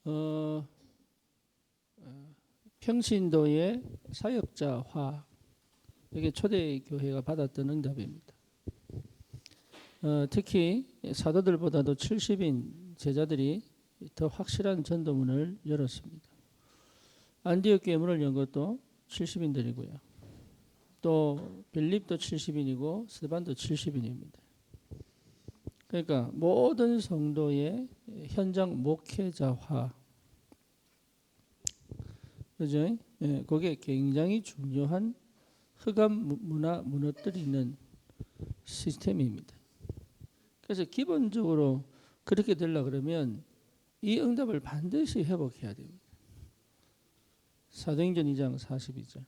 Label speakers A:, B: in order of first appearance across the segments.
A: 어, 평신도의 사역자화, 이게 초대교회가 받았던 응답입니다. 특히 사도들보다도 70인 제자들이 더 확실한 전도문을 열었습니다. 안디옥 교회 문을 연 것도 70인들이고요. 또 빌립도 70인이고 스데반도 70인입니다. 그러니까 모든 성도의 현장 목회자화, 그죠? 예, 그게 굉장히 중요한 흑암 문화 무너뜨리는 시스템입니다. 그래서 기본적으로 그렇게 되려 그러면 이 응답을 반드시 회복해야 됩니다. 사도행전 2장 42절.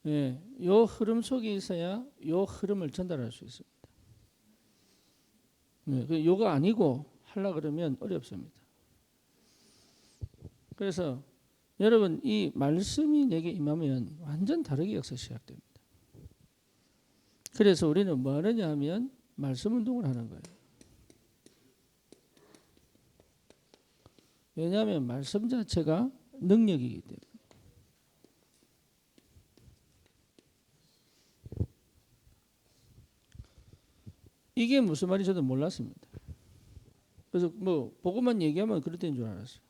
A: 예, 요 흐름 속에 있어야 요 흐름을 전달할 수 있습니다. 예, 요거 아니고 하려 그러면 어렵습니다. 그래서 여러분 이 말씀이 내게 임하면 완전 다르게 역사 시작됩니다. 그래서 우리는 뭐 하느냐 하면 말씀 운동을 하는 거예요. 왜냐하면 말씀 자체가 능력이기 때문에. 이게 무슨 말인지 저도 몰랐습니다. 그래서 뭐 보고만 얘기하면 그럴 줄 알았어요.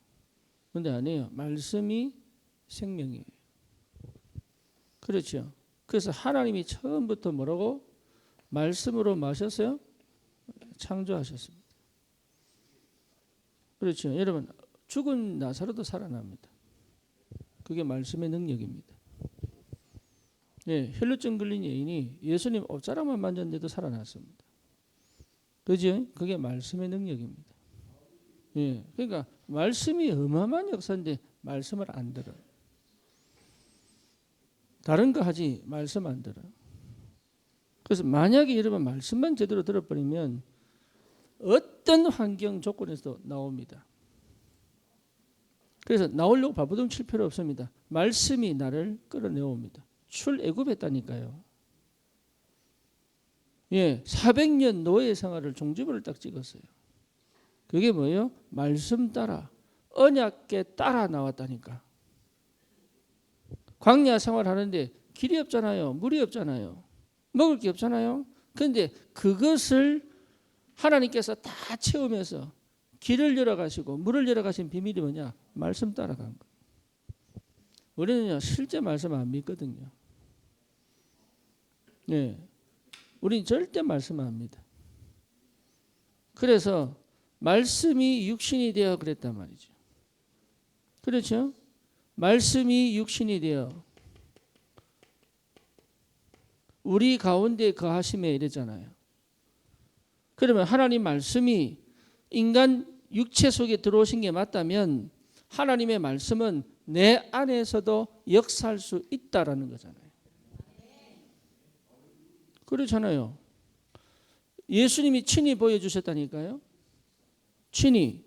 A: 그런데 아니에요. 말씀이 생명이에요. 그렇죠. 그래서 하나님이 처음부터 뭐라고? 말씀으로 마셨어요? 창조하셨습니다. 그렇죠. 여러분 죽은 나사로도 살아납니다. 그게 말씀의 능력입니다. 예, 혈루증 걸린 여인이 예수님 옷자락만 만졌는데도 살아났습니다. 그죠? 그게 말씀의 능력입니다. 예, 그러니까 말씀이 어마어마한 역사인데 말씀을 안 들어요. 다른 거 하지 말씀 안 들어요. 그래서 만약에 여러분 말씀만 제대로 들어버리면 어떤 환경 조건에서도 나옵니다. 그래서 나오려고 발버둥 칠 필요 없습니다. 말씀이 나를 끌어내옵니다. 출애굽했다니까요. 예, 400년 노예 생활을 종지부를 딱 찍었어요. 그게 뭐예요? 말씀 따라 언약계 따라 나왔다니까. 광야 생활하는데 길이 없잖아요. 물이 없잖아요. 먹을 게 없잖아요. 그런데 그것을 하나님께서 다 채우면서 길을 열어가시고 물을 열어가신 비밀이 뭐냐? 말씀 따라간 거예요. 우리는요 실제 말씀 안 믿거든요. 네, 우리는 절대 말씀 안 믿어. 그래서 말씀이 육신이 되어 그랬단 말이죠. 그렇죠? 말씀이 육신이 되어 우리 가운데 거하심에 이랬잖아요. 그러면 하나님 말씀이 인간 육체 속에 들어오신 게 맞다면 하나님의 말씀은 내 안에서도 역사할 수 있다라는 거잖아요. 그렇잖아요. 예수님이 친히 보여주셨다니까요. 친히.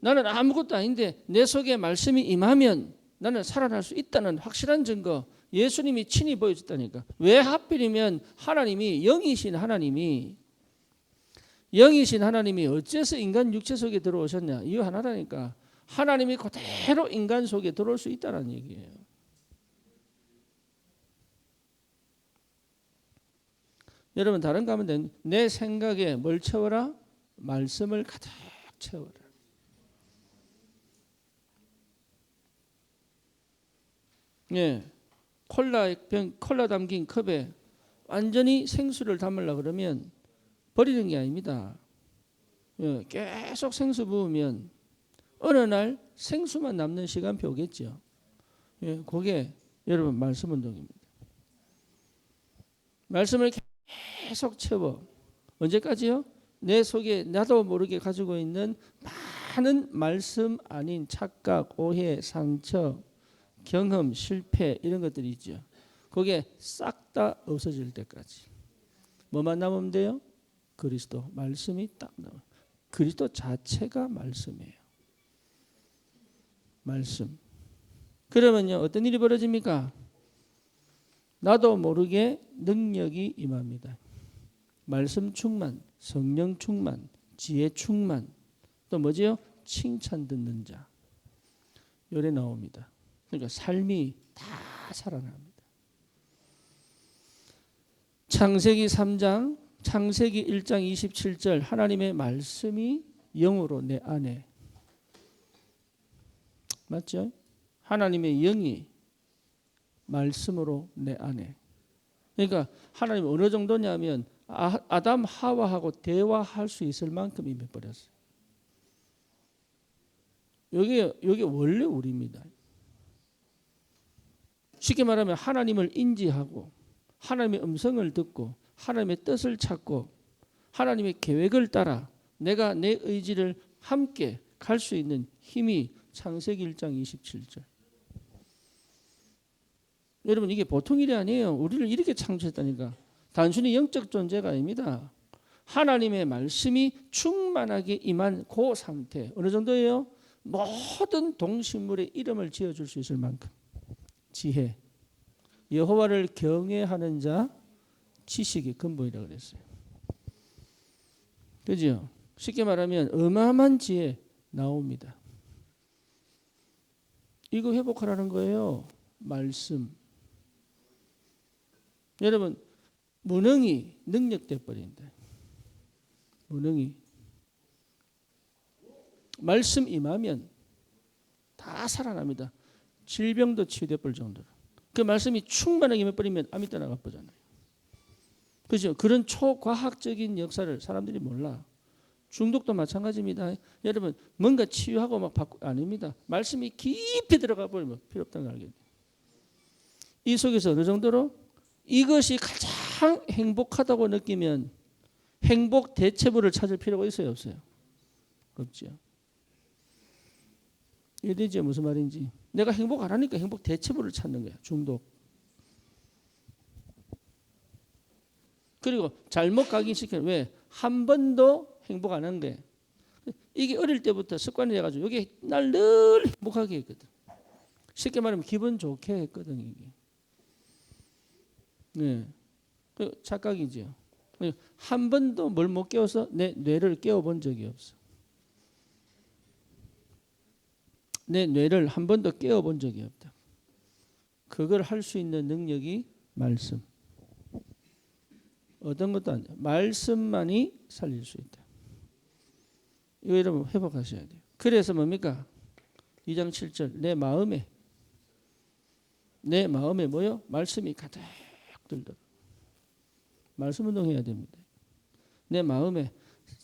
A: 나는 아무것도 아닌데 내 속에 말씀이 임하면 나는 살아날 수 있다는 확실한 증거 예수님이 친히 보여줬다니까. 왜 하필이면 하나님이 영이신 하나님이 어째서 인간 육체 속에 들어오셨냐. 이유 하나라니까. 하나님이 그대로 인간 속에 들어올 수 있다는 얘기예요. 여러분 다른 거 하면 돼. 내 생각에 뭘 채워라? 말씀을 가득 채워라. 예, 콜라 담긴 컵에 완전히 생수를 담으려고 그러면 버리는 게 아닙니다. 예, 계속 생수 부으면 어느 날 생수만 남는 시간표 오겠죠. 예, 그게 여러분 말씀 운동입니다. 말씀을 계속 채워. 언제까지요? 내 속에 나도 모르게 가지고 있는 많은 말씀 아닌 착각, 오해, 상처, 경험, 실패 이런 것들이 있죠. 그게 싹 다 없어질 때까지. 뭐만 남으면 돼요? 그리스도 말씀이 딱 나와요. 그리스도 자체가 말씀이에요. 말씀. 그러면요 어떤 일이 벌어집니까? 나도 모르게 능력이 임합니다. 말씀 충만, 성령 충만, 지혜 충만, 또 뭐지요? 칭찬 듣는 자. 요래 나옵니다. 그러니까 삶이 다 살아납니다. 창세기 3장, 창세기 1장 27절 하나님의 말씀이 영으로 내 안에. 맞죠? 하나님의 영이 말씀으로 내 안에. 그러니까 하나님 어느 정도냐면 아담 하와하고 대화할 수 있을 만큼 임해버렸어요. 여기 원래 우리입니다. 쉽게 말하면 하나님을 인지하고 하나님의 음성을 듣고 하나님의 뜻을 찾고 하나님의 계획을 따라 내가 내 의지를 함께 갈 수 있는 힘이 창세기 1장 27절. 여러분 이게 보통 일이 아니에요. 우리를 이렇게 창조했다니까. 단순히 영적 존재가 아닙니다. 하나님의 말씀이 충만하게 임한 그 상태. 어느 정도예요? 모든 동식물의 이름을 지어줄 수 있을 만큼. 지혜. 여호와를 경외하는 자 지식의 근본이라고 그랬어요. 그죠? 쉽게 말하면 어마어마한 지혜 나옵니다. 이거 회복하라는 거예요. 말씀. 여러분 무능이 능력돼 버린다. 무능이 말씀 임하면 다 살아납니다. 질병도 치유돼 버릴 정도로. 그 말씀이 충만하게 임해버리면 암이 떠나가 버잖아요. 그죠? 그런 초과학적인 역사를 사람들이 몰라. 중독도 마찬가지입니다. 여러분 뭔가 치유하고 막 바꾸 아닙니다. 말씀이 깊이 들어가 버리면 필요 없다는 걸 알게 돼요. 이 속에서 어느 정도로 이것이 가장 행복하다고 느끼면 행복 대체부를 찾을 필요가 있어요, 없어요? 없죠. 이해되죠? 무슨 말인지. 내가 행복 안 하니까 행복 대체부를 찾는 거야. 중독. 그리고 잘못 각인시키는 왜? 한 번도 행복 안 한 거야. 이게 어릴 때부터 습관이 돼가지고 이게 날 늘 행복하게 했거든. 쉽게 말하면 기분 좋게 했거든 이게. 네, 그 착각이죠. 한 번도 뭘 못 깨워서 내 뇌를 깨워본 적이 없어. 내 뇌를 한 번도 깨워본 적이 없다. 그걸 할 수 있는 능력이 말씀. 어떤 것도 아니야. 말씀만이 살릴 수 있다. 이거 여러분 회복하셔야 돼요. 그래서 뭡니까? 2장 7절 내 마음에 뭐요? 말씀이 가득 들더라. 말씀 운동해야 됩니다. 내 마음에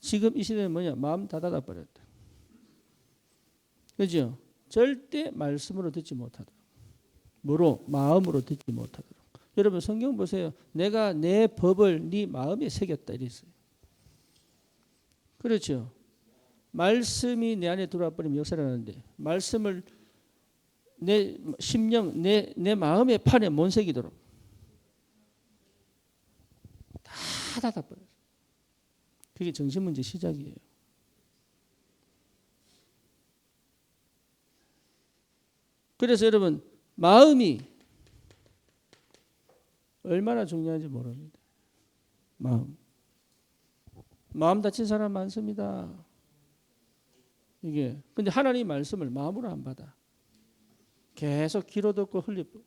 A: 지금 이 시대는 뭐냐? 마음 다 닫아버렸다. 그죠? 절대 말씀으로 듣지 못하도록. 뭐로? 마음으로 듣지 못하도록. 여러분 성경 보세요. 내가 내 법을 네 마음에 새겼다 이랬어요. 그렇죠? 말씀이 내 안에 들어와 버리면 역사를 하는데 말씀을 내 심령, 내 마음의 판에 못 새기도록 다 닫아버려요. 그게 정신문제 시작이에요. 그래서 여러분 마음이 얼마나 중요한지 모릅니다. 마음 다친 사람 많습니다. 이게 근데 하나님 말씀을 마음으로 안 받아. 계속 귀로 듣고 흘려버려.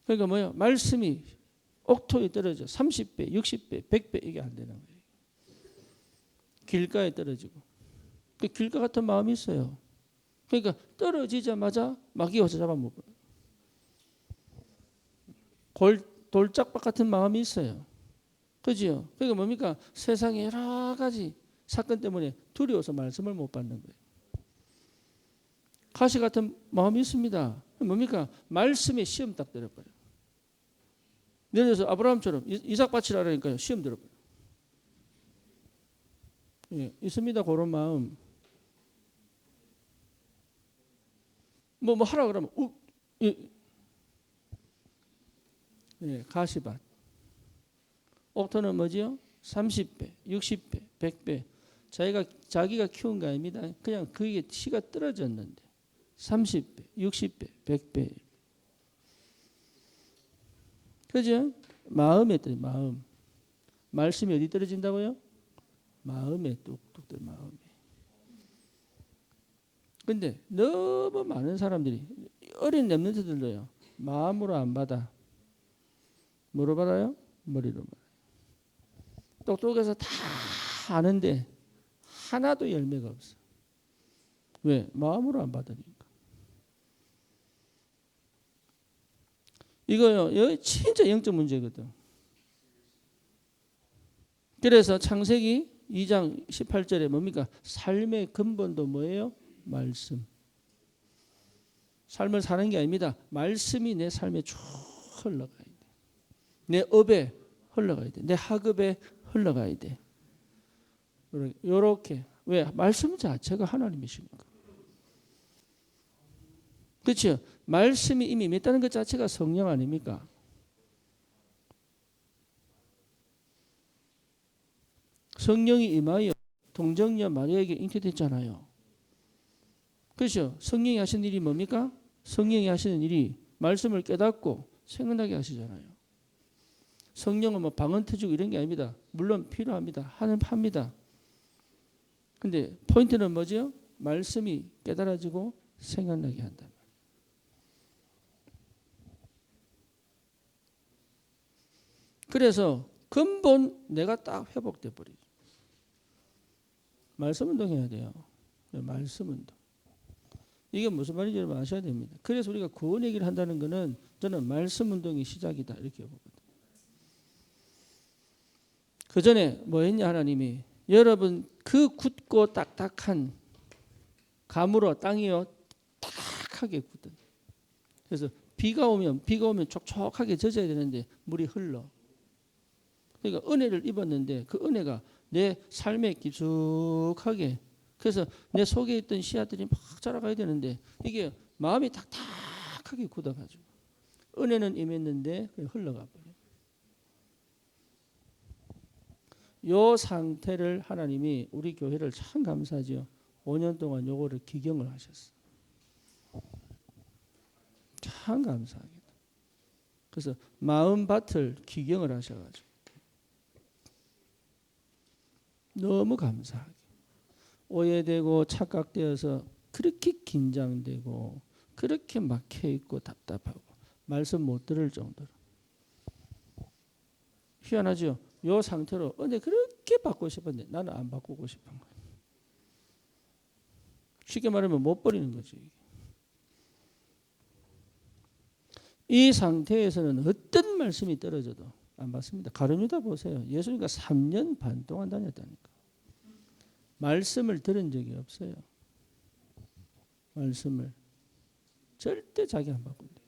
A: 그러니까 뭐예요? 말씀이 옥토에 떨어져 30배, 60배, 100배 이게 안 되는 거예요. 길가에 떨어지고. 그 길가 같은 마음이 있어요. 그러니까 떨어지자마자 마귀가 와서 잡아먹어요. 돌짝박 같은 마음이 있어요. 그죠? 그러니까 뭡니까? 세상에 여러 가지 사건 때문에 두려워서 말씀을 못 받는 거예요. 가시 같은 마음이 있습니다. 뭡니까? 말씀에 시험 딱 들어버려요. 예를 들어서 아브라함처럼 이삭 바치라 그러니까요. 시험 들어버려요. 예, 있습니다. 그런 마음. 뭐 하라 그러면 예, 가시밭. 옥토는 뭐지요? 30배, 60배, 100배. 자기가 키운 거 아닙니다. 그냥 그게 씨가 떨어졌는데 30배, 60배, 100배. 그죠? 마음에 떨어져. 마음. 말씀이 어디 떨어진다고요? 마음에 뚝뚝 떨 마음에. 근데 너무 많은 사람들이 어린 렘넌트들도요. 마음으로 안 받아. 뭐로 받아요? 머리로 받아요. 똑똑해서 다 아는데 하나도 열매가 없어. 왜? 마음으로 안 받으니까. 이거요, 진짜 영적 문제거든. 그래서 창세기 2장 18절에 뭡니까? 삶의 근본도 뭐예요? 말씀. 삶을 사는 게 아닙니다. 말씀이 내 삶에 쭉 흘러가야 돼. 내 업에 흘러가야 돼. 내 학업에 흘러가야 돼. 요렇게. 왜? 말씀 자체가 하나님이시니까. 그렇죠? 말씀이 이미 임했다는 것 자체가 성령 아닙니까? 성령이 임하여 동정녀 마리아에게 잉태됐잖아요. 그렇죠? 성령이 하시는 일이 뭡니까? 성령이 하시는 일이 말씀을 깨닫고 생각나게 하시잖아요. 성령은 뭐 방언 터지고 이런 게 아닙니다. 물론 필요합니다. 합니다. 근데 포인트는 뭐죠? 말씀이 깨달아지고 생각나게 한다. 그래서 근본 내가 딱 회복돼 버리죠. 말씀 운동해야 돼요. 말씀 운동. 이게 무슨 말인지 여러분 아셔야 됩니다. 그래서 우리가 구원 얘기를 한다는 것은 저는 말씀 운동이 시작이다 이렇게 보거든요. 그 전에 뭐 했냐 하나님이 여러분 그 굳고 딱딱한 감으로 땅이요 딱하게 굳은. 그래서 비가 오면 촉촉하게 젖어야 되는데 물이 흘러. 그러니까 은혜를 입었는데 그 은혜가 내 삶에 깊숙하게 그래서 내 속에 있던 씨앗들이 막 자라가야 되는데 이게 마음이 탁탁하게 굳어가지고 은혜는 임했는데 흘러가 버려요. 요 상태를 하나님이 우리 교회를 참 감사하죠. 5년 동안 요거를 기경을 하셨어요. 참 감사하게도. 그래서 마음밭을 기경을 하셔가지고 너무 감사하게 오해되고 착각되어서 그렇게 긴장되고 그렇게 막혀있고 답답하고 말씀 못 들을 정도로 희한하죠. 요 상태로 은혜 그렇게 받고 싶었는데 나는 안 바꾸고 싶은 거예요. 쉽게 말하면 못 버리는 거지. 이 상태에서는 어떤 말씀이 떨어져도 안 받습니다. 가룟유다 보세요. 예수님과 3년 반 동안 다녔다니까. 말씀을 들은 적이 없어요. 말씀을. 절대 자기 안 바꾼대.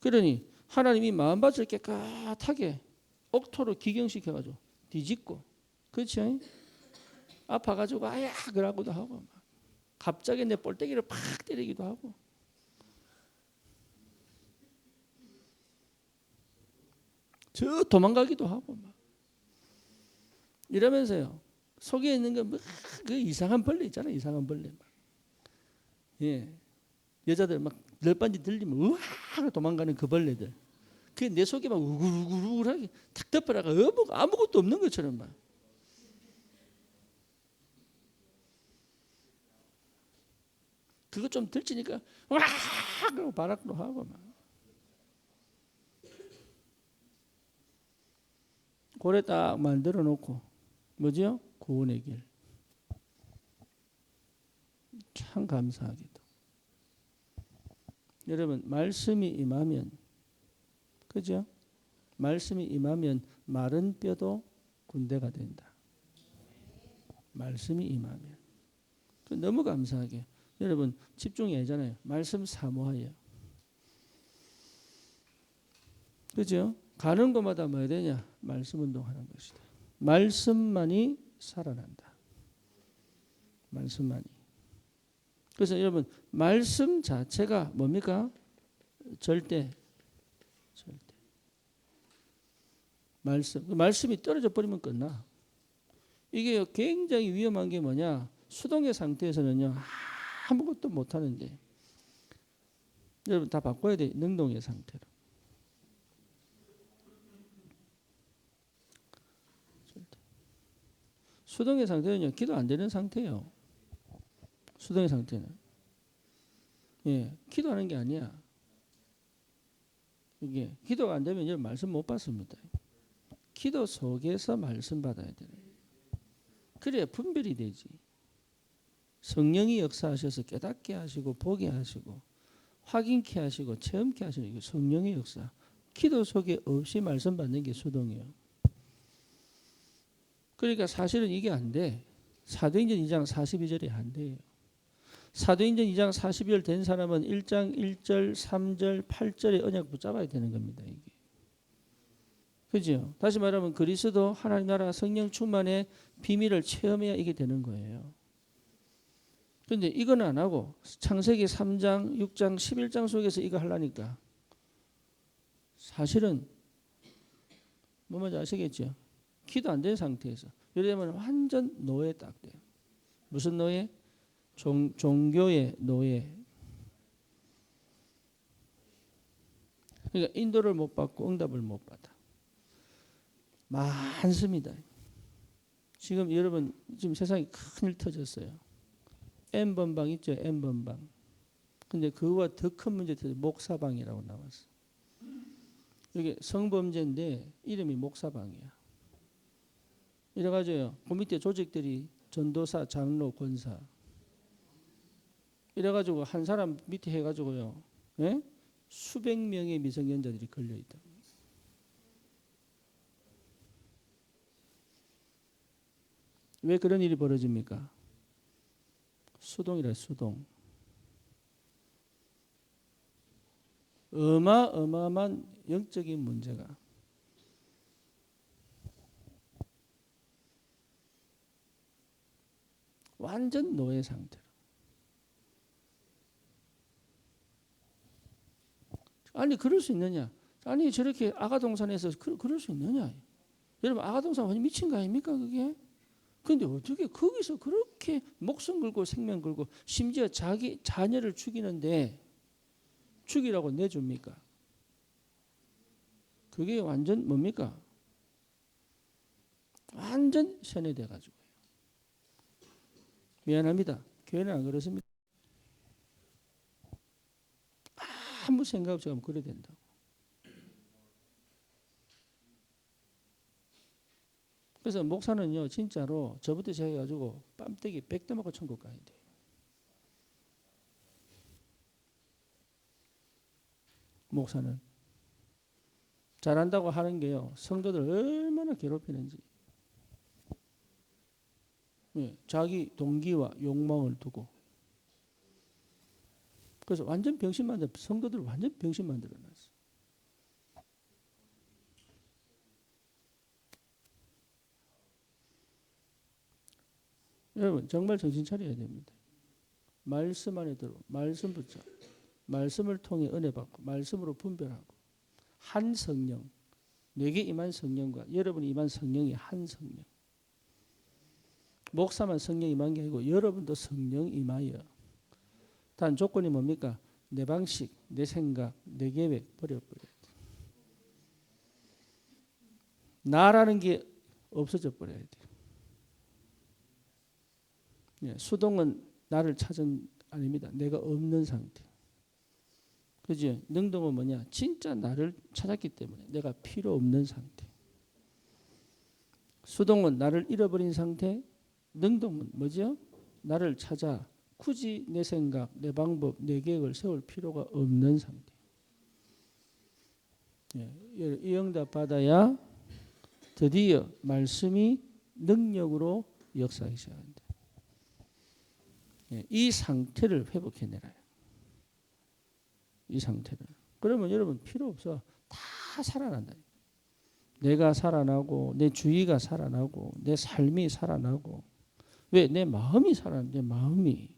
A: 그러니 하나님이 마음밭을 깨끗하게 옥토로 기경시켜가지고 뒤집고 그렇죠? 아파가지고 아야 그러고도 하고 막. 갑자기 내 볼때기를 팍 때리기도 하고 저 도망가기도 하고 막 이러면서요 속에 있는 그 이상한 벌레 있잖아요. 이상한 벌레 막. 예. 여자들 막 널빤지 들리면 우와 도망가는 그 벌레들. 그게 내 속에 막 우글우글하게 탁 덮어라가 아무것도 없는 것처럼 막. 그거 좀 들치니까 와 그러고 바락도 하고 막. 고래 딱 만들어 놓고 뭐죠? 구원의 길. 참 감사하게도. 여러분 말씀이 임하면 그죠? 말씀이 임하면 마른 뼈도 군대가 된다. 말씀이 임하면. 너무 감사하게. 여러분 집중해야잖아요. 말씀 사모하여. 그죠? 가는 곳마다 뭐 해야 되냐? 말씀 운동하는 것이다. 말씀만이 살아난다. 말씀만이. 그래서 여러분 말씀 자체가 뭡니까? 절대. 말씀이 떨어져 버리면 끝나. 이게 굉장히 위험한 게 뭐냐? 수동의 상태에서는요 아무것도 못 하는데 여러분 다 바꿔야 돼. 능동의 상태로. 수동의 상태는요, 기도 안 되는 상태예요. 수동의 상태는. 예, 기도하는 게 아니야. 이게 기도가 안 되면 여러분 말씀 못 받습니다. 기도 속에서 말씀 받아야 돼요. 그래야 분별이 되지. 성령이 역사하셔서 깨닫게 하시고 보게 하시고 확인케 하시고 체험케 하시는 이게 성령의 역사. 기도 속에 없이 말씀 받는 게 수동이에요. 그러니까 사실은 이게 안 돼. 사도행전 2장 42절이 안 돼요. 사도행전 2장 42절 된 사람은 1장 1절, 3절, 8절의 언약 붙잡아야 되는 겁니다. 이게. 그죠? 다시 말하면 그리스도 하나님 나라 성령 충만의 비밀을 체험해야 이게 되는 거예요. 그런데 이건 안 하고 창세기 3장, 6장, 11장 속에서 이거 하려니까 사실은 뭐 뭔지 아시겠죠? 기도 안 된 상태에서 이러면 완전 노예 딱 돼요. 무슨 노예? 종교의 노예. 그러니까 인도를 못 받고 응답을 못 받아. 많습니다. 지금 여러분 지금 세상에 큰일 터졌어요. N번방 있죠? N번방. 근데 그거와 더 큰 문제 터져 목사방이라고 나왔어. 이게 성범죄인데 이름이 목사방이야. 이래가지고요. 그 밑에 조직들이 전도사, 장로, 권사. 이래가지고 한 사람 밑에 해가지고요. 예? 수백 명의 미성년자들이 걸려있다. 왜 그런 일이 벌어집니까? 수동이라 수동. 어마어마한 영적인 문제가 완전 노예 상태로. 아니 그럴 수 있느냐? 아니 저렇게 아가동산에서 그럴 수 있느냐? 여러분 아가동산 완전 미친 거 아닙니까 그게? 그런데 어떻게 거기서 그렇게 목숨 걸고 생명 걸고 심지어 자기 자녀를 죽이는데 죽이라고 내줍니까? 그게 완전 뭡니까? 완전 세뇌돼 가지고요. 미안합니다. 교회는 안 그렇습니다. 아무 생각 없이 하면 그래야 된다고. 그래서 목사는요 진짜로 저부터 시작해가지고 뺨때기 100대 맞고 천국 가야 돼요. 목사는 잘한다고 하는 게요 성도들 얼마나 괴롭히는지. 예, 자기 동기와 욕망을 두고. 그래서 완전 병신 만들어 성도들 완전 병신 만들어놨어. 여러분 정말 정신 차려야 됩니다. 말씀 안에 들어 말씀 붙여 말씀을 통해 은혜 받고 말씀으로 분별하고 한 성령 내게 임한 성령과 여러분이 임한 성령이 한 성령. 목사만 성령 임한 게 아니고 여러분도 성령 임하여. 단 조건이 뭡니까? 내 방식, 내 생각, 내 계획 버려버려야 돼. 나라는 게 없어져 버려야 돼. 예, 수동은 나를 찾은 아닙니다. 내가 없는 상태. 그죠? 능동은 뭐냐? 진짜 나를 찾았기 때문에 내가 필요 없는 상태. 수동은 나를 잃어버린 상태. 능동은 뭐죠? 나를 찾아 굳이 내 생각, 내 방법, 내 계획을 세울 필요가 없는 상태. 예, 이 응답 받아야 드디어 말씀이 능력으로 역사하기 시작합니다. 예, 이 상태를 회복해내라요. 이 상태를. 그러면 여러분 필요 없어. 다 살아난다. 내가 살아나고 내 주의가 살아나고 내 삶이 살아나고. 왜? 내 마음이 살아나. 내 마음이.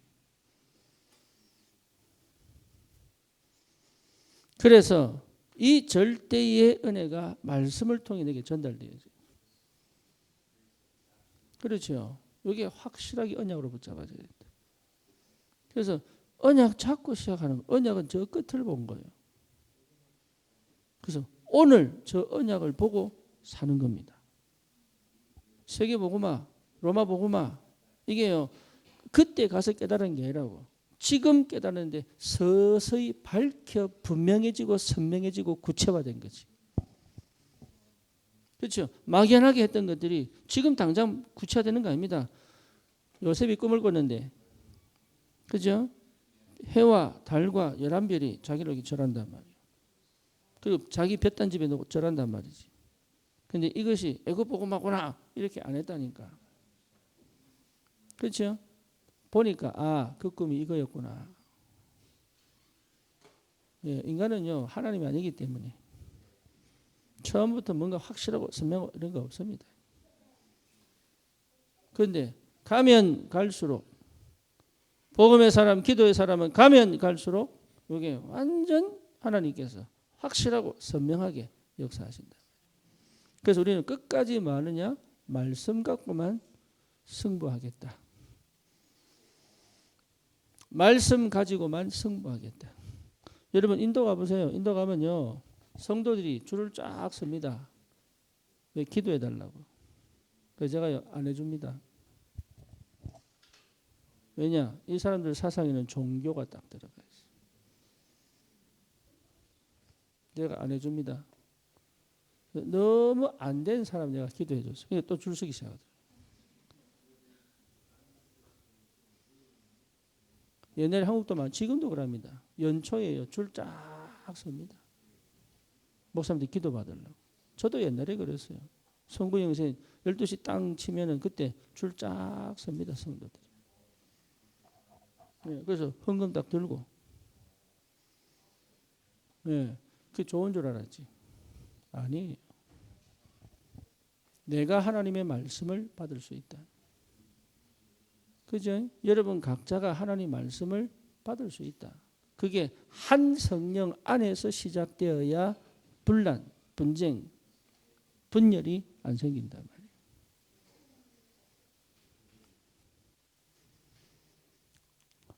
A: 그래서 이 절대의 은혜가 말씀을 통해 내게 전달되어져요. 그렇죠. 이게 확실하게 언약으로 붙잡아져야 된다. 그래서 언약 잡고 시작하는 언약은 저 끝을 본 거예요. 그래서 오늘 저 언약을 보고 사는 겁니다. 세계복음화 로마 복음화. 이게요. 그때 가서 깨달은 게 아니라고. 지금 깨달았는데 서서히 밝혀 분명해지고 선명해지고 구체화된 거지. 그렇죠. 막연하게 했던 것들이 지금 당장 구체화되는 거 아닙니다. 요셉이 꿈을 꿨는데, 그죠? 해와 달과 11별이 자기를 이렇게 절한단 말이에요. 그리고 자기 볕단 집에 놓고 절한단 말이지. 근데 이것이 애굽 복음화구나 이렇게 안 했다니까. 그렇죠? 보니까 그 꿈이 이거였구나. 예, 인간은요 하나님이 아니기 때문에 처음부터 뭔가 확실하고 선명하고 이런 거 없습니다. 그런데 가면 갈수록 복음의 사람, 기도의 사람은 가면 갈수록 이게 완전 하나님께서 확실하고 선명하게 역사하신다. 그래서 우리는 끝까지 뭐 하느냐? 말씀 갖고만 승부하겠다. 말씀 가지고만 승부하겠다. 여러분 인도 가보세요. 인도 가면요 성도들이 줄을 쫙 섭니다. 왜? 기도해 달라고. 그래서 제가 안 해줍니다. 왜냐? 이 사람들 사상에는 종교가 딱 들어가 있어. 내가 안 해줍니다. 너무 안 된 사람 내가 기도해 줬어. 그러니까 또 줄 서기 시작하더라고요. 옛날에 한국도 많고 지금도 그럽니다. 연초에요. 줄 쫙 섭니다. 목사님들 기도 받으려고. 저도 옛날에 그랬어요. 성부 영생 12시 땅 치면은 그때 줄 쫙 섭니다. 성도들이. 네, 그래서 헌금 딱 들고. 네, 그게 좋은 줄 알았지. 아니에요. 내가 하나님의 말씀을 받을 수 있다. 그죠? 여러분 각자가 하나님 말씀을 받을 수 있다. 그게 한 성령 안에서 시작되어야 분란, 분쟁, 분열이 안 생긴단 말이에요.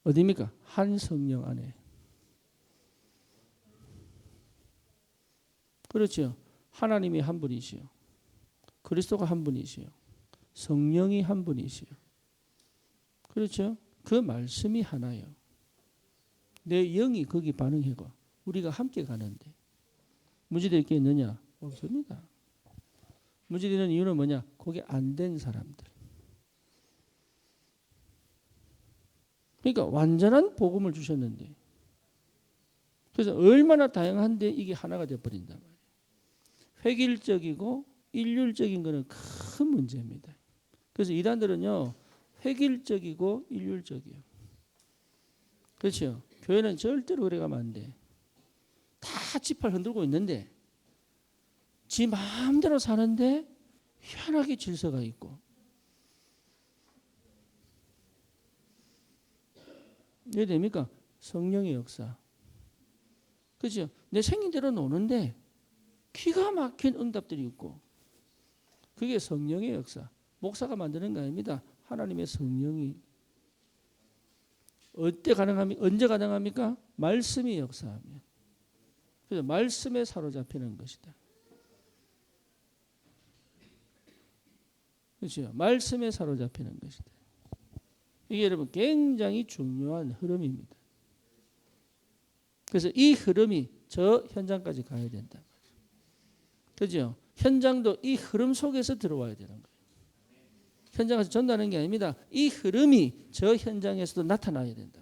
A: 어디입니까? 한 성령 안에. 그렇죠. 하나님이 한 분이시요. 그리스도가 한 분이시요. 성령이 한 분이시요. 그렇죠. 그 말씀이 하나요. 내 영이 거기 반응하고 우리가 함께 가는데 문제될 게 있느냐? 없습니다. 문제되는 이유는 뭐냐? 거기 안 된 사람들. 그러니까 완전한 복음을 주셨는데 그래서 얼마나 다양한데 이게 하나가 되어버린단 말이에요. 획일적이고 일률적인 거는 큰 문제입니다. 그래서 이단들은요 획일적이고 일률적이에요. 그렇죠. 교회는 절대로 그래 가면 안 돼. 다 지팔 흔들고 있는데 지 마음대로 사는데 희한하게 질서가 있고 왜 됩니까? 성령의 역사. 그렇죠. 내 생긴 대로 노는데 기가 막힌 응답들이 있고 그게 성령의 역사. 목사가 만드는 거 아닙니다. 하나님의 성령이 언제 가능합니까? 말씀이 역사하면. 그래서 말씀에 사로잡히는 것이다. 그렇죠. 말씀에 사로잡히는 것이다. 이게 여러분 굉장히 중요한 흐름입니다. 그래서 이 흐름이 저 현장까지 가야 된다. 그죠? 현장도 이 흐름 속에서 들어와야 되는 거예요. 현장에서 전달하는 게 아닙니다. 이 흐름이 저 현장에서도 나타나야 된다.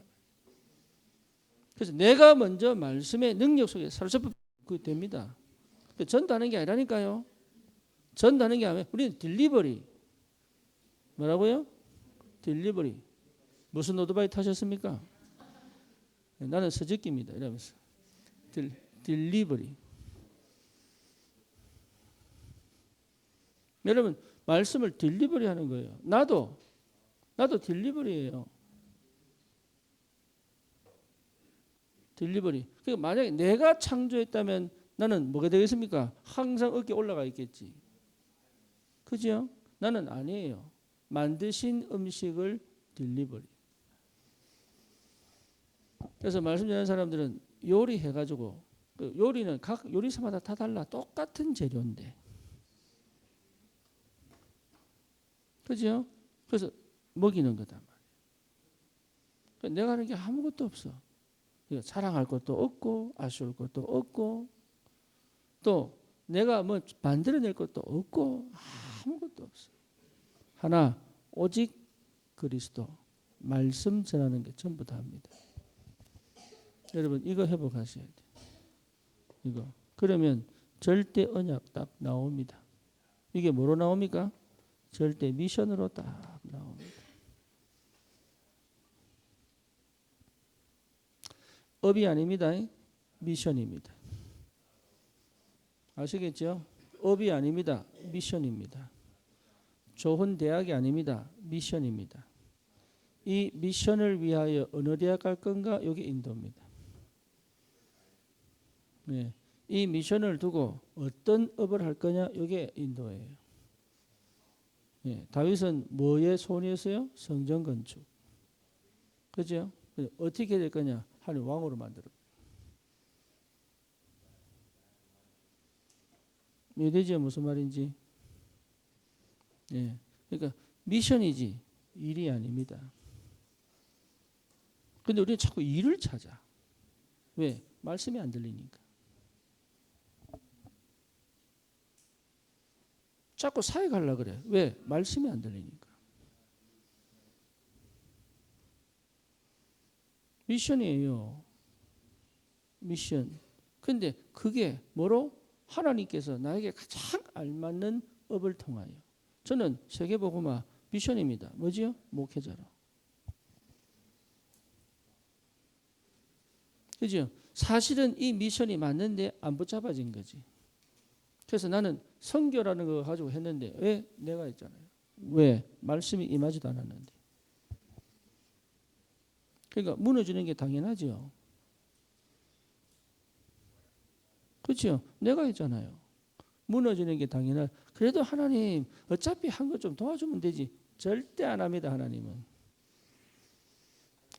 A: 그래서 내가 먼저 말씀의 능력 속에 사로잡혀 됩니다. 전달하는 게 아니라니까요. 전달하는 게 아니라 우리는 딜리버리. 뭐라고요? 딜리버리. 무슨 오토바이 타셨습니까? 나는 서적기입니다. 이러면서 딜리버리. 여러분 말씀을 딜리버리 하는 거예요. 나도 딜리버리예요. 딜리버리. 그러니까 만약에 내가 창조했다면 나는 뭐가 되겠습니까? 항상 어깨 올라가 있겠지. 그죠? 나는 아니에요. 만드신 음식을 딜리버리. 그래서 말씀 전하는 사람들은 요리해가지고 요리는 각 요리사마다 다 달라. 똑같은 재료인데. 그죠? 그래서 먹이는 거다 말이에요. 내가 하는 게 아무것도 없어. 자랑할 것도 없고 아쉬울 것도 없고 또 내가 뭐 만들어낼 것도 없고 아무것도 없어. 하나 오직 그리스도 말씀 전하는 게 전부 다입니다. 여러분 이거 회복하셔야 돼요. 이거 그러면 절대 언약 딱 나옵니다. 이게 뭐로 나옵니까? 절대 미션으로 딱 나옵니다. 업이 아닙니다. 미션입니다. 아시겠죠? 업이 아닙니다. 미션입니다. 좋은 대학이 아닙니다. 미션입니다. 이 미션을 위하여 어느 대학 갈 건가? 여기 인도입니다. 네. 이 미션을 두고 어떤 업을 할 거냐? 이게 인도예요. 네. 다윗은 뭐에 소원이었어요? 성전 건축. 그죠? 어떻게 될 거냐? 하나님 왕으로 만들어. 이해되죠? 무슨 말인지? 예. 그러니까 미션이지 일이 아닙니다. 근데 우리는 자꾸 일을 찾아. 왜? 말씀이 안 들리니까. 자꾸 사회 가려고 그래. 왜? 말씀이 안 들리니까. 미션이에요. 미션. 근데 그게 뭐로? 하나님께서 나에게 가장 알맞는 업을 통하여. 저는 세계복음화 미션입니다. 뭐지요? 목회자로. 그죠? 사실은 이 미션이 맞는데 안 붙잡아진 거지. 그래서 나는 선교라는 거 가지고 했는데 왜? 내가 했잖아요. 왜? 말씀이 임하지도 않았는데. 그러니까 무너지는 게 당연하죠. 그렇죠? 내가 했잖아요. 무너지는 게 당연한. 그래도 하나님 어차피 한 것 좀 도와주면 되지. 절대 안 합니다. 하나님은.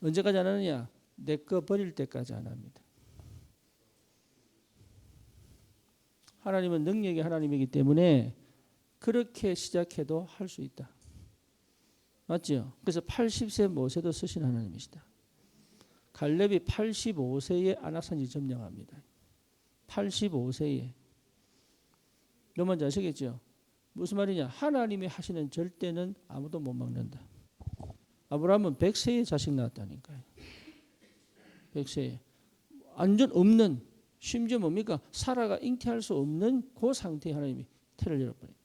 A: 언제까지 안 하느냐? 내 거 버릴 때까지 안 합니다. 하나님은 능력의 하나님이기 때문에 그렇게 시작해도 할 수 있다. 맞죠? 그래서 80세 모세도 쓰신 하나님이시다. 갈렙이 85세에 안악산지 점령합니다. 85세에. 너 먼저 아시겠죠? 무슨 말이냐? 하나님이 하시는 절대는 아무도 못 막는다. 아브라함은 100세에 자식 낳았다니까요. 100세에. 완전 없는, 심지어 뭡니까? 사라가 잉태할 수 없는 그 상태에 하나님이 태를 열어버려요.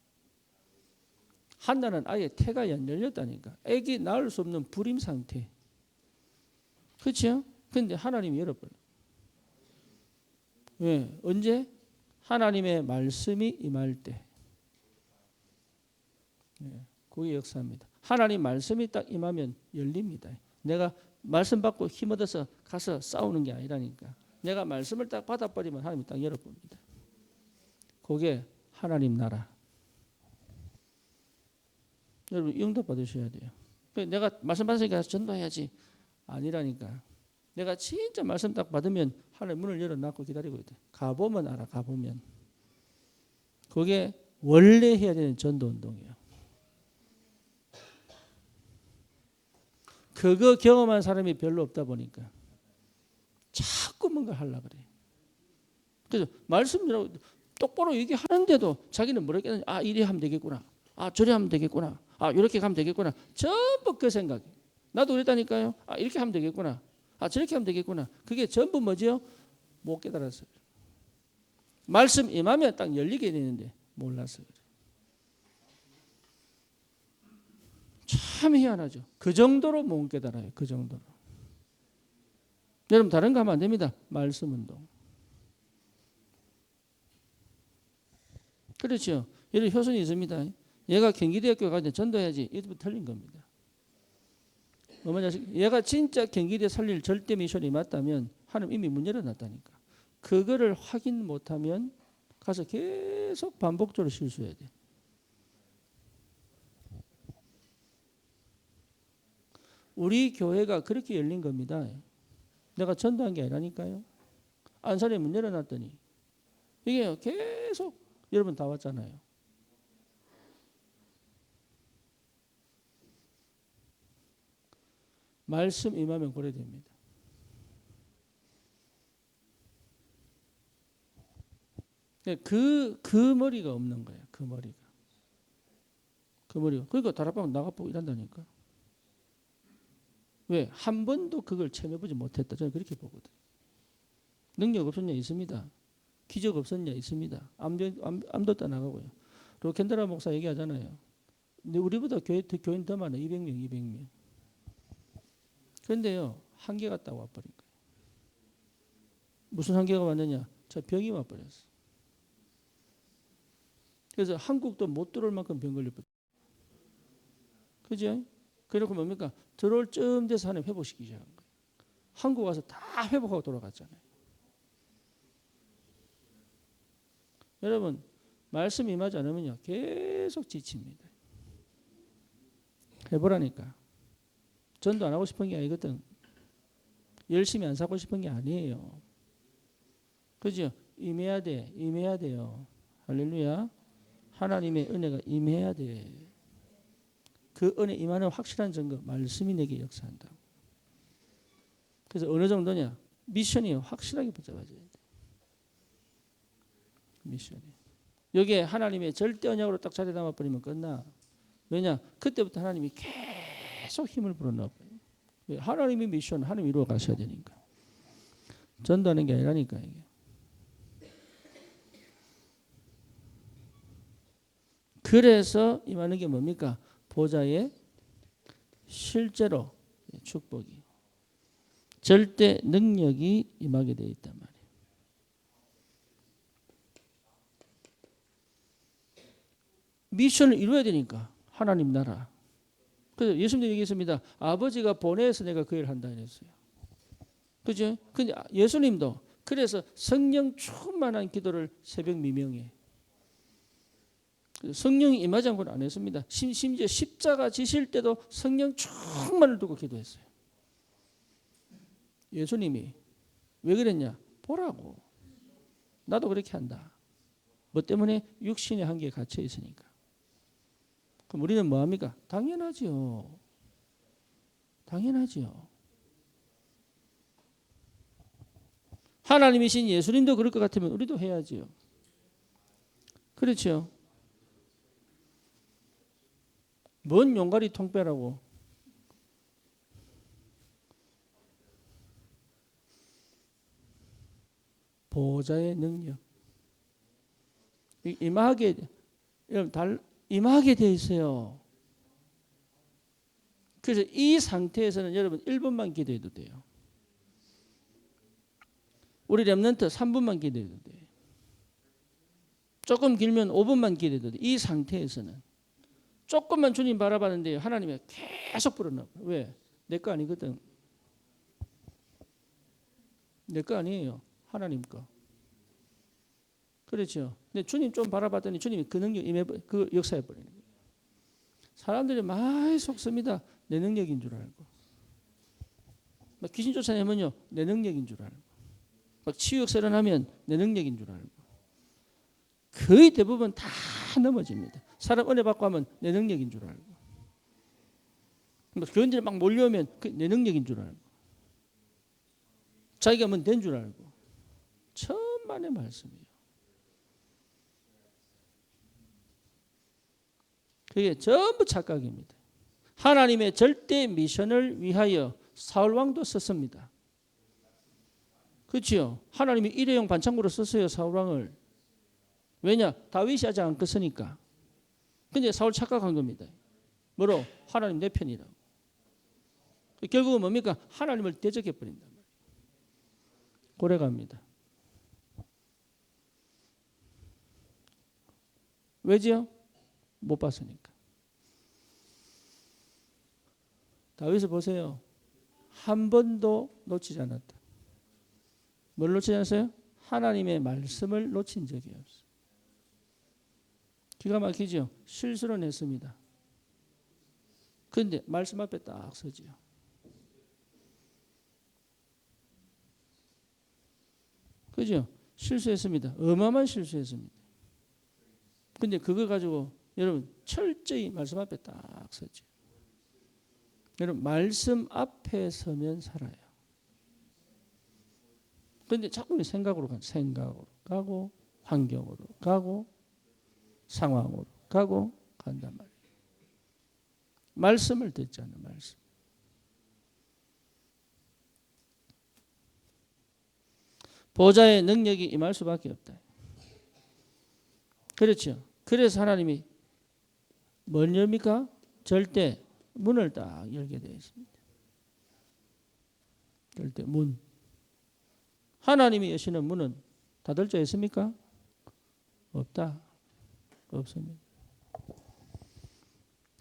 A: 한나는 아예 태가 안 열렸다니까. 애기 낳을 수 없는 불임 상태. 그렇죠? 근데 하나님이 열어버려요. 왜? 언제? 하나님의 말씀이 임할 때. 그게 역사입니다. 하나님 말씀이 딱 임하면 열립니다. 내가 말씀 받고 힘 얻어서 가서 싸우는 게 아니라니까. 내가 말씀을 딱 받아버리면 하나님이 딱 열어봅니다. 그게 하나님 나라. 여러분 영접 받으셔야 돼요. 내가 말씀 받으니까 전도해야지. 아니라니까. 내가 진짜 말씀 딱 받으면 하나님 문을 열어놨고 기다리고 있대. 가보면 알아. 가보면. 그게 원래 해야 되는 전도운동이에요. 그거 경험한 사람이 별로 없다 보니까 자꾸 뭔가 하려고 그래. 그래서 말씀이라고 똑바로 얘기하는데도 자기는 뭐라 했겠느냐. 아 이래 하면 되겠구나. 아 저래 하면 되겠구나. 아 이렇게 가면 되겠구나. 전부 그 생각. 나도 그랬다니까요. 아 이렇게 하면 되겠구나. 아 저렇게 하면 되겠구나. 그게 전부 뭐죠? 못 깨달았어요. 말씀 임하면 딱 열리게 되는데 몰랐어요. 참 희한하죠. 그 정도로 못 깨달아요. 그 정도로. 여러분 다른 거 하면 안 됩니다. 말씀 운동. 그렇죠. 예를 효선이 있습니다. 얘가 경기대학교 가서 전도해야지. 이것도 틀린 겁니다. 어머니 자식, 얘가 진짜 경기대 살릴 절대 미션이 맞다면 하나님 이미 문 열어놨다니까. 그거를 확인 못하면 가서 계속 반복적으로 실수해야 돼. 우리 교회가 그렇게 열린 겁니다. 내가 전도한 게 아니라니까요. 안산에 문 열어놨더니 이게 계속 여러분 다 왔잖아요. 말씀 임하면 그래 됩니다. 그 머리가 없는 거예요. 그 머리가. 그러니까 다락방 나가보고 일한다니까. 왜? 한 번도 그걸 체험해보지 못했다. 저는 그렇게 보거든. 능력 없었냐? 있습니다. 기적 없었냐? 있습니다. 암도 떠나가고요. 로켄드라 목사 얘기하잖아요. 근데 우리보다 교인 더 많아. 200명. 그런데요. 한계가 딱 와버린 거예요. 무슨 한계가 왔느냐? 저 병이 와버렸어. 그래서 한국도 못 들어올 만큼 병 걸렸거든요. 그죠? 그래놓고 뭡니까? 들어올 쯤 돼서 하나님 회복시키기 시작한 거예요. 한국 와서 다 회복하고 돌아갔잖아요. 여러분 말씀 임하지 않으면요 계속 지칩니다. 해보라니까. 전도 안 하고 싶은 게 아니거든. 열심히 안 사고 싶은 게 아니에요. 그죠? 임해야 돼요. 할렐루야. 하나님의 은혜가 임해야 돼. 그 은혜 임하는 확실한 증거, 말씀이 내게 역사한다. 그래서 어느 정도냐? 미션이 확실하게 붙잡아져야 돼. 미션이. 여기에 하나님의 절대 언약으로 딱 자리 담아버리면 끝나. 왜냐? 그때부터 하나님이 계속 힘을 불어넣어요. 하나님의 미션, 하나님 이루어 가셔야 되니까. 전도하는 게 아니라니까 이게. 그래서 임하는 게 뭡니까? 보좌의 실제로 축복이. 절대 능력이 임하게 되어 있단 말이에요. 미션을 이루어야 되니까 하나님 나라. 그래서 예수님도 얘기했습니다. 아버지가 보내서 내가 그 일을 한다 이랬어요. 그죠? 근데 예수님도 그래서 성령 충만한 기도를 새벽 미명에 성령이 임하지 않고는 안 했습니다. 심지어 십자가 지실 때도 성령 충만을 두고 기도했어요. 예수님이 왜 그랬냐? 보라고. 나도 그렇게 한다. 뭐 때문에 육신의 한계에 갇혀 있으니까. 그럼 우리는 뭐합니까? 당연하지요. 하나님이신 예수님도 그럴 것 같으면 우리도 해야지요. 그렇죠. 뭔 용가리 통빼라고. 보호자의 능력. 임하게 돼 있어요. 그래서 이 상태에서는 여러분 1분만 기도해도 돼요. 우리 렘넌트 3분만 기도해도 돼요. 조금 길면 5분만 기도해도 돼요. 이 상태에서는. 조금만 주님 바라봤는데 하나님이 계속 불어넣어. 왜? 내 거 아니거든. 내 거 아니에요. 하나님 거. 그렇죠. 근데 주님 좀 바라봤더니 주님이 그 능력 그 역사해 버리는 거예요. 사람들이 많이 속습니다. 내 능력인 줄 알고. 막 귀신 쫓아내면요 내 능력인 줄 알고. 막 치유 역사를 하면 내 능력인 줄 알고. 거의 대부분 다 넘어집니다. 사람 은혜 받고 하면 내 능력인 줄 알고. 교인들이 막 몰려오면 내 능력인 줄 알고. 자기가 하면 된 줄 알고. 천만의 말씀이에요. 그게 전부 착각입니다. 하나님의 절대 미션을 위하여 사울왕도 썼습니다. 그렇죠? 하나님이 일회용 반창고로 썼어요. 사울왕을. 왜냐? 다윗이 하지 않고 쓰니까. 근데 사울 착각한 겁니다. 뭐로? 하나님 내 편이라고. 결국은 뭡니까? 하나님을 대적해 버린단 말이에요. 고래 갑니다. 왜지요? 못 봤으니까. 다윗을 보세요. 한 번도 놓치지 않았다. 뭘 놓치지 않았어요? 하나님의 말씀을 놓친 적이 없어요. 기가 막히죠? 실수는 했습니다. 그런데 말씀 앞에 딱 서지요. 그죠? 실수했습니다. 어마어마한 실수했습니다. 근데 그거 가지고 여러분 철저히 말씀 앞에 딱 서죠. 여러분 말씀 앞에 서면 살아요. 그런데 자꾸 생각으로 가고 환경으로 가고 상황으로 가고 간단 말이에요. 말씀을 듣지 않는 말씀. 보좌의 능력이 임할 수밖에 없다. 그렇죠. 그래서 하나님이 뭘 엽니까? 절대 문을 딱 열게 되어 있습니다. 절대 문. 하나님이 여시는 문은 닫을 자 있습니까? 없다. 없습니다.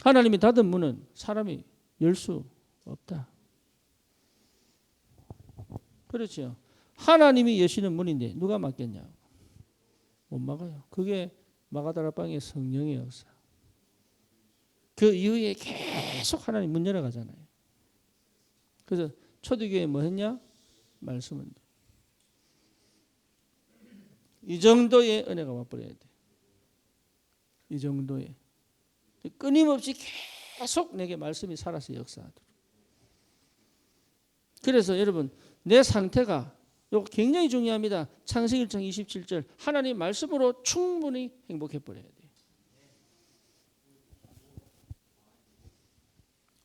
A: 하나님이 닫은 문은 사람이 열 수 없다. 그렇죠. 하나님이 여시는 문인데 누가 막겠냐? 못 막아요. 그게 마가다라방의 성령의 역사. 그 이후에 계속 하나님 문 열어가잖아요. 그래서 초대교회 뭐 했냐? 말씀은. 이 정도의 은혜가 와버려야 돼. 이 정도의. 끊임없이 계속 내게 말씀이 살아서 역사하도록. 그래서 여러분 내 상태가 이거 굉장히 중요합니다. 창세기 1장 27절 하나님 말씀으로 충분히 행복해 버려야 돼요.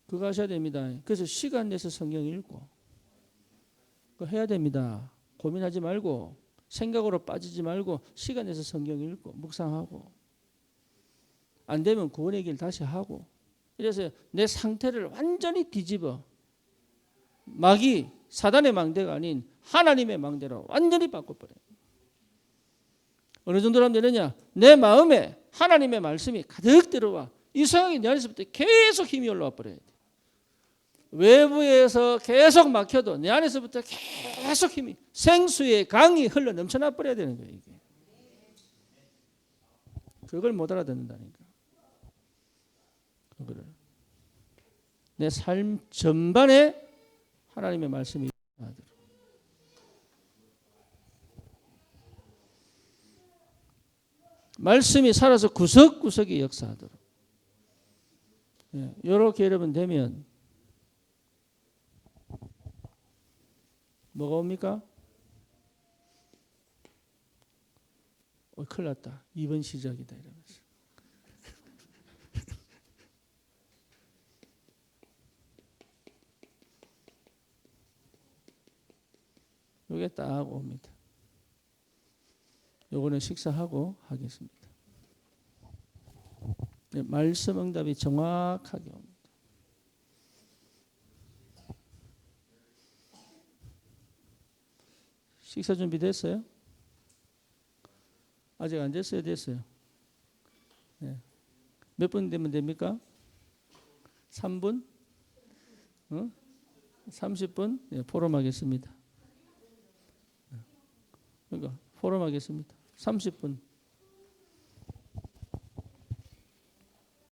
A: 그거 하셔야 됩니다. 그래서 시간 내서 성경 읽고 그거 해야 됩니다. 고민하지 말고 생각으로 빠지지 말고 시간 내서 성경 읽고 묵상하고 안 되면 구원의 길 다시 하고 이래서 내 상태를 완전히 뒤집어 마귀 사단의 망대가 아닌 하나님의 망대로 완전히 바꿔버려요. 어느 정도로 하면 되느냐? 내 마음에 하나님의 말씀이 가득 들어와 이 상황이 내 안에서부터 계속 힘이 올라와 버려야 돼. 외부에서 계속 막혀도 내 안에서부터 계속 힘이 생수의 강이 흘러 넘쳐나 버려야 되는 거예요. 이게. 그걸 못 알아듣는다니까. 그거를. 내 삶 전반에 하나님의 말씀이 하도록. 말씀이 살아서 구석구석에 역사하도록. 이렇게 여러분 되면 뭐가 옵니까? 큰일 났다. 이번 시작이다 이러면서. 이게 딱 옵니다. 요거는 식사하고 하겠습니다. 네, 말씀 응답이 정확하게 옵니다. 식사 준비됐어요? 아직 안 됐어요? 됐어요? 네. 몇 분 되면 됩니까? 3분? 30분? 네, 포럼하겠습니다. 그러니까 포럼하겠습니다. 30분.